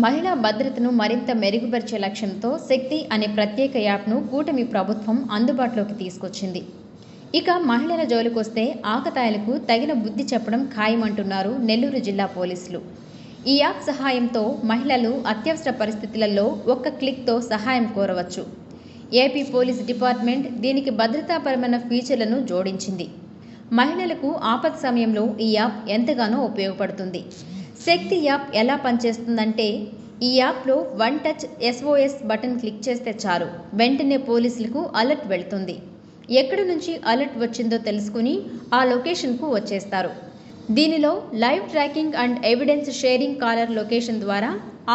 మహిళా భద్రతను మరింత మెరుగుపరిచే లక్ష్యంతో శక్తి అనే ప్రత్యేక యాప్ను కూటమి ప్రభుత్వం అందుబాటులోకి తీసుకొచ్చింది. ఇక మహిళల జోలికొస్తే ఆకతాయిలకు తగిన బుద్ధి చెప్పడం ఖాయమంటున్నారు నెల్లూరు జిల్లా పోలీసులు. ఈ యాప్ సహాయంతో మహిళలు అత్యవసర పరిస్థితులలో ఒక్క క్లిక్తో సహాయం కోరవచ్చు. ఏపీ పోలీస్ డిపార్ట్మెంట్ దీనికి భద్రతాపరమైన ఫీచర్లను జోడించింది. మహిళలకు ఆపద సమయంలో ఈ యాప్ ఎంతగానో ఉపయోగపడుతుంది. శక్తి యాప్ ఎలా పనిచేస్తుందంటే, ఈ యాప్లో one touch SOS button click చేస్తే చాలు, వెంటనే పోలీసులకు అలర్ట్ వెళుతుంది. ఎక్కడి నుంచి అలర్ట్ వచ్చిందో తెలుసుకుని ఆ లొకేషన్కు వచ్చేస్తారు. దీనిలో live tracking and evidence sharing caller location ద్వారా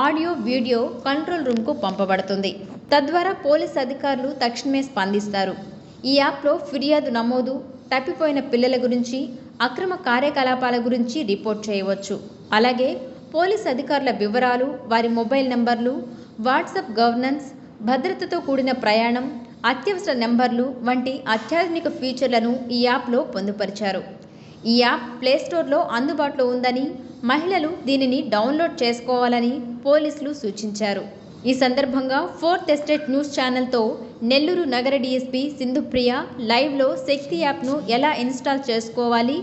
ఆడియో, వీడియో కంట్రోల్ రూమ్కు పంపబడుతుంది. తద్వారా పోలీస్ అధికారులు తక్షణమే స్పందిస్తారు. ఈ యాప్లో ఫిర్యాదు నమోదు, తప్పిపోయిన పిల్లల గురించి, అక్రమ కార్యకలాపాల గురించి రిపోర్ట్ చేయవచ్చు. అలాగే పోలీస్ అధికారుల వివరాలు, వారి మొబైల్ నంబర్లు, వాట్సాప్ గవర్నెన్స్, భద్రతతో కూడిన ప్రయాణం, అత్యవసర నెంబర్లు వంటి అత్యాధునిక ఫీచర్లను ఈ యాప్లో పొందుపరిచారు. ఈ యాప్ ప్లేస్టోర్లో అందుబాటులో ఉందని, మహిళలు దీనిని డౌన్లోడ్ చేసుకోవాలని పోలీసులు సూచించారు. ఈ సందర్భంగా 4th ఎస్టేట్ న్యూస్ ఛానల్తో నెల్లూరు నగర DSP సింధుప్రియ లైవ్లో శక్తి యాప్ను ఎలా ఇన్స్టాల్ చేసుకోవాలి,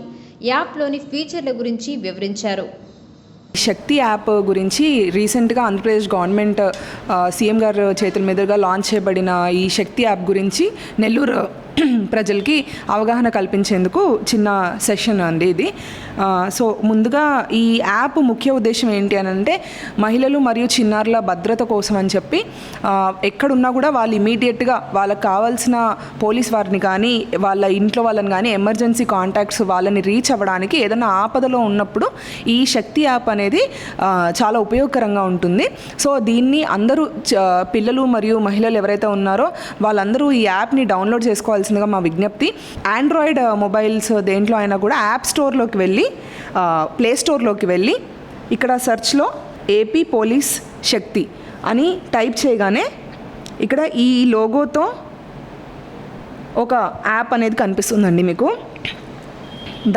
యాప్లోని ఫీచర్ల గురించి వివరించారు. శక్తి యాప్ గురించి రీసెంట్గా ఆంధ్రప్రదేశ్ గవర్నమెంట్ సీఎం గారు చేతుల మీదుగా లాంచ్ చేయబడిన ఈ శక్తి యాప్ గురించి నెల్లూరు ప్రజలకి అవగాహన కల్పించేందుకు చిన్న సెషన్ అండి ఇది. సో ముందుగా ఈ యాప్ ముఖ్య ఉద్దేశం ఏంటి అని అంటే, మహిళలు మరియు చిన్నారుల భద్రత కోసం అని చెప్పి ఎక్కడున్నా కూడా వాళ్ళు ఇమీడియట్గా వాళ్ళకి కావాల్సిన పోలీస్ వారిని కానీ, వాళ్ళ ఇంట్లో వాళ్ళని కానీ, ఎమర్జెన్సీ కాంటాక్ట్స్ వాళ్ళని రీచ్ అవ్వడానికి ఏదైనా ఆపదలో ఉన్నప్పుడు ఈ శక్తి యాప్ అనేది చాలా ఉపయోగకరంగా ఉంటుంది. సో దీన్ని అందరూ పిల్లలు మరియు మహిళలు ఎవరైతే ఉన్నారో వాళ్ళందరూ ఈ యాప్ని డౌన్లోడ్ చేసుకోవాల్సిందిగా మా విజ్ఞప్తి. ఆండ్రాయిడ్ మొబైల్స్ దేంట్లో అయినా కూడా యాప్ స్టోర్లోకి వెళ్ళి, ప్లే స్టోర్లోకి వెళ్ళి ఇక్కడ సెర్చ్లో ఏపీ పోలీస్ శక్తి అని టైప్ చేయగానే ఇక్కడ ఈ లోగోతో ఒక యాప్ అనేది కనిపిస్తుందండి మీకు.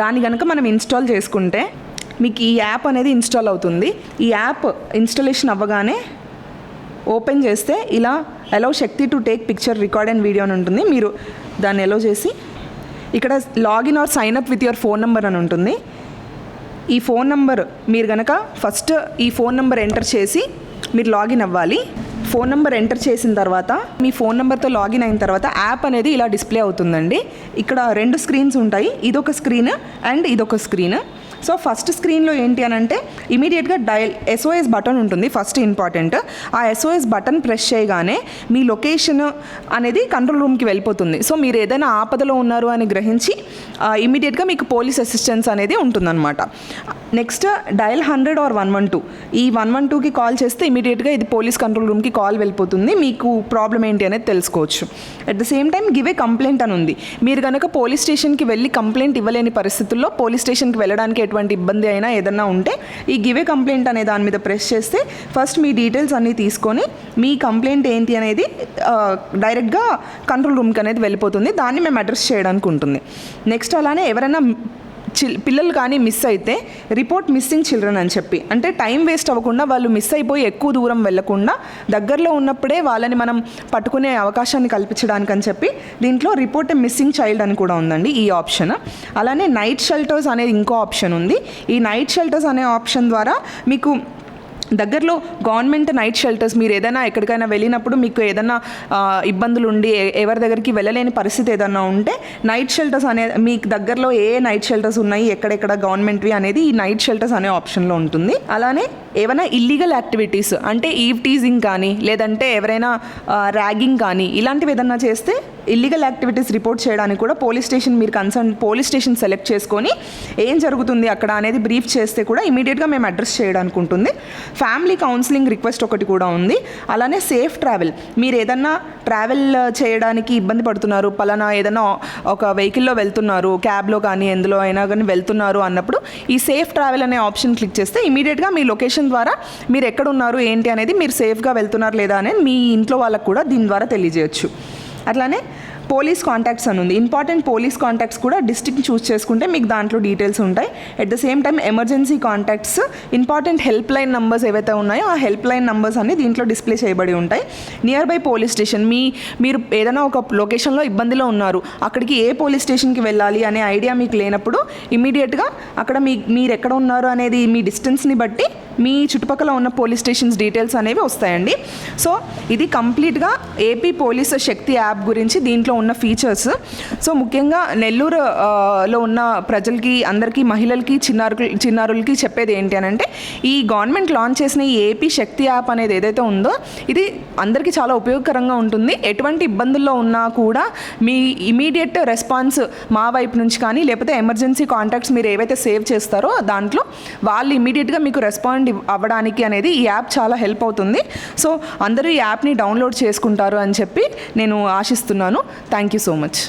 దాన్ని కనుక మనం ఇన్స్టాల్ చేసుకుంటే మీకు ఈ యాప్ అనేది ఇన్స్టాల్ అవుతుంది. ఈ యాప్ ఇన్స్టాలేషన్ అవ్వగానే ఓపెన్ చేస్తే ఇలా allow Shakti to take picture, record and video అని ఉంటుంది. మీరు దాన్ని అలౌ చేసి ఇక్కడ login or sign up with your phone number అని ఉంటుంది. ఈ ఫోన్ నెంబర్ మీరు కనుక ఫస్ట్ ఈ ఫోన్ నెంబర్ ఎంటర్ చేసి మీరు లాగిన్ అవ్వాలి. ఫోన్ నెంబర్ ఎంటర్ చేసిన తర్వాత మీ ఫోన్ నెంబర్తో లాగిన్ అయిన తర్వాత యాప్ అనేది ఇలా డిస్ప్లే అవుతుందండి. ఇక్కడ 2 స్క్రీన్స్ ఉంటాయి, ఇదొక స్క్రీన్ అండ్ ఇదొక స్క్రీన్. సో ఫస్ట్ స్క్రీన్లో ఏంటి అని అంటే ఇమీడియట్గా డయల్ SOS బటన్ ఉంటుంది. ఫస్ట్ ఇంపార్టెంట్, ఆ SOS బటన్ ప్రెస్ చేయగానే మీ లొకేషన్ అనేది కంట్రోల్ రూమ్కి వెళ్ళిపోతుంది. సో మీరు ఏదైనా ఆపదలో ఉన్నారు అని గ్రహించి ఇమీడియట్గా మీకు పోలీస్ అసిస్టెన్స్ అనేది ఉంటుందన్నమాట. నెక్స్ట్ డయల్ 100 ఆర్ 112, ఈ 112కి కాల్ చేస్తే ఇమీడియట్గా ఇది పోలీస్ కంట్రోల్ రూమ్కి కాల్ వెళ్ళిపోతుంది. మీకు ప్రాబ్లం ఏంటి అనేది తెలుసుకోవచ్చు. At the same time give a complaint అని ఉంది. మీరు కనుక పోలీస్ స్టేషన్కి వెళ్ళి కంప్లైంట్ ఇవ్వలేని పరిస్థితుల్లో పోలీస్ స్టేషన్కి వెళ్ళడానికి ఎటువంటి ఇబ్బంది అయినా ఏదన్నా ఉంటే ఈ గివ్ ఏ కంప్లైంట్ అనే దాని మీద ప్రెస్ చేస్తే ఫస్ట్ మీ డీటెయిల్స్ అన్నీ తీసుకొని మీ కంప్లైంట్ ఏంటి అనేది డైరెక్ట్గా కంట్రోల్ రూమ్కి అనేది వెళ్ళిపోతుంది. దాన్ని మేము అడ్రస్ చేయడానికి ఉంటుంది. నెక్స్ట్ అలానే ఎవరైనా పిల్లలు కానీ మిస్ అయితే రిపోర్ట్ మిస్సింగ్ చిల్డ్రన్ అని చెప్పి, అంటే టైం వేస్ట్ అవ్వకుండా వాళ్ళు మిస్ అయిపోయి ఎక్కువ దూరం వెళ్ళకుండా దగ్గరలో ఉన్నప్పుడే వాళ్ళని మనం పట్టుకునే అవకాశాన్ని కల్పించడానికి అని చెప్పి దీంట్లో రిపోర్ట్ మిస్సింగ్ చైల్డ్ అని కూడా ఉందండి ఈ ఆప్షన్. అలానే నైట్ షెల్టర్స్ అనేది ఇంకో ఆప్షన్ ఉంది. ఈ నైట్ షెల్టర్స్ అనే ఆప్షన్ ద్వారా మీకు దగ్గరలో గవర్నమెంట్ నైట్ షెల్టర్స్, మీరు ఏదైనా ఎక్కడికైనా వెళ్ళినప్పుడు మీకు ఏదైనా ఇబ్బందులు ఉండి ఎవరి దగ్గరికి వెళ్ళలేని పరిస్థితి ఏదైనా ఉంటే నైట్ షెల్టర్స్ అనే మీకు దగ్గరలో ఏ నైట్ షెల్టర్స్ ఉన్నాయి, ఎక్కడెక్కడ గవర్నమెంట్వి అనేది ఈ నైట్ షెల్టర్స్ అనే ఆప్షన్లో ఉంటుంది. అలానే ఏమైనా ఇల్లీగల్ యాక్టివిటీస్ అంటే ఈవ్ టీజింగ్ కానీ, లేదంటే ఎవరైనా ర్యాగింగ్ కానీ ఇలాంటివి ఏదన్నా చేస్తే ఇల్లీగల్ యాక్టివిటీస్ రిపోర్ట్ చేయడానికి కూడా పోలీస్ స్టేషన్, మీరు కన్సర్న్ పోలీస్ స్టేషన్ సెలెక్ట్ చేసుకొని ఏం జరుగుతుంది అక్కడ అనేది బ్రీఫ్ చేస్తే కూడా ఇమీడియట్గా మేము అడ్రస్ చేయడానికి ఉంటుంది. ఫ్యామిలీ కౌన్సిలింగ్ రిక్వెస్ట్ ఒకటి కూడా ఉంది. అలానే సేఫ్ ట్రావెల్, మీరు ఏదన్నా ట్రావెల్ చేయడానికి ఇబ్బంది పడుతున్నారు, పలానా ఏదైనా ఒక వెహికల్లో వెళ్తున్నారు, క్యాబ్లో కానీ ఎందులో అయినా కానీ వెళ్తున్నారు అన్నప్పుడు ఈ సేఫ్ ట్రావెల్ అనే ఆప్షన్ క్లిక్ చేస్తే ఇమీడియట్గా మీ లొకేషన్ ద్వారా మీరు ఎక్కడ ఉన్నారు ఏంటి అనేది, మీరు సేఫ్గా వెళ్తున్నారు లేదా అనేది మీ ఇంట్లో వాళ్ళకు కూడా దీని ద్వారా తెలియజేయచ్చు. అట్లానే పోలీస్ కాంటాక్ట్స్ అని ఉంది. ఇంపార్టెంట్ పోలీస్ కాంటాక్ట్స్ కూడా డిస్ట్రిక్ట్ చూస్ చేసుకుంటే మీకు దాంట్లో డీటెయిల్స్ ఉంటాయి. At the same time emergency contacts, important help line numbers ఏవైతే ఉన్నాయో ఆ హెల్ప్ లైన్ నంబర్స్ అన్ని దీంట్లో డిస్ప్లే చేయబడి ఉంటాయి. నియర్ బై పోలీస్ స్టేషన్, మీరు ఏదైనా ఒక లొకేషన్లో ఇబ్బందిలో ఉన్నారు, అక్కడికి ఏ పోలీస్ స్టేషన్కి వెళ్ళాలి అనే ఐడియా మీకు లేనప్పుడు ఇమీడియట్గా అక్కడ మీరు ఎక్కడ ఉన్నారు అనేది మీ డిస్టెన్స్ని బట్టి మీ చుట్టుపక్కల ఉన్న పోలీస్ స్టేషన్స్ డీటెయిల్స్ అనేవి వస్తాయండి. సో ఇది కంప్లీట్గా ఏపీ పోలీస్ శక్తి యాప్ గురించి దీంట్లో ఉన్న ఫీచర్స్. సో ముఖ్యంగా నెల్లూరులో ఉన్న ప్రజలకి, అందరికీ, మహిళలకి, చిన్నారులకి చెప్పేది ఏంటి అని అంటే, ఈ గవర్నమెంట్ లాంచ్ చేసిన ఈ ఏపీ శక్తి యాప్ అనేది ఏదైతే ఉందో ఇది అందరికీ చాలా ఉపయోగకరంగా ఉంటుంది. ఎటువంటి ఇబ్బందుల్లో ఉన్నా కూడా మీ ఇమీడియట్ రెస్పాన్స్ మా వైపు నుంచి కానీ, లేకపోతే ఎమర్జెన్సీ కాంటాక్ట్స్ మీరు ఏవైతే సేవ్ చేస్తారో దాంట్లో వాళ్ళు ఇమీడియట్గా మీకు రెస్పాండ్ అవ్వడానికి అనేది ఈ యాప్ చాలా హెల్ప్ అవుతుంది. సో అందరూ ఈ యాప్ని డౌన్లోడ్ చేసుకుంటారు అని చెప్పి నేను ఆశిస్తున్నాను. Thank you so much.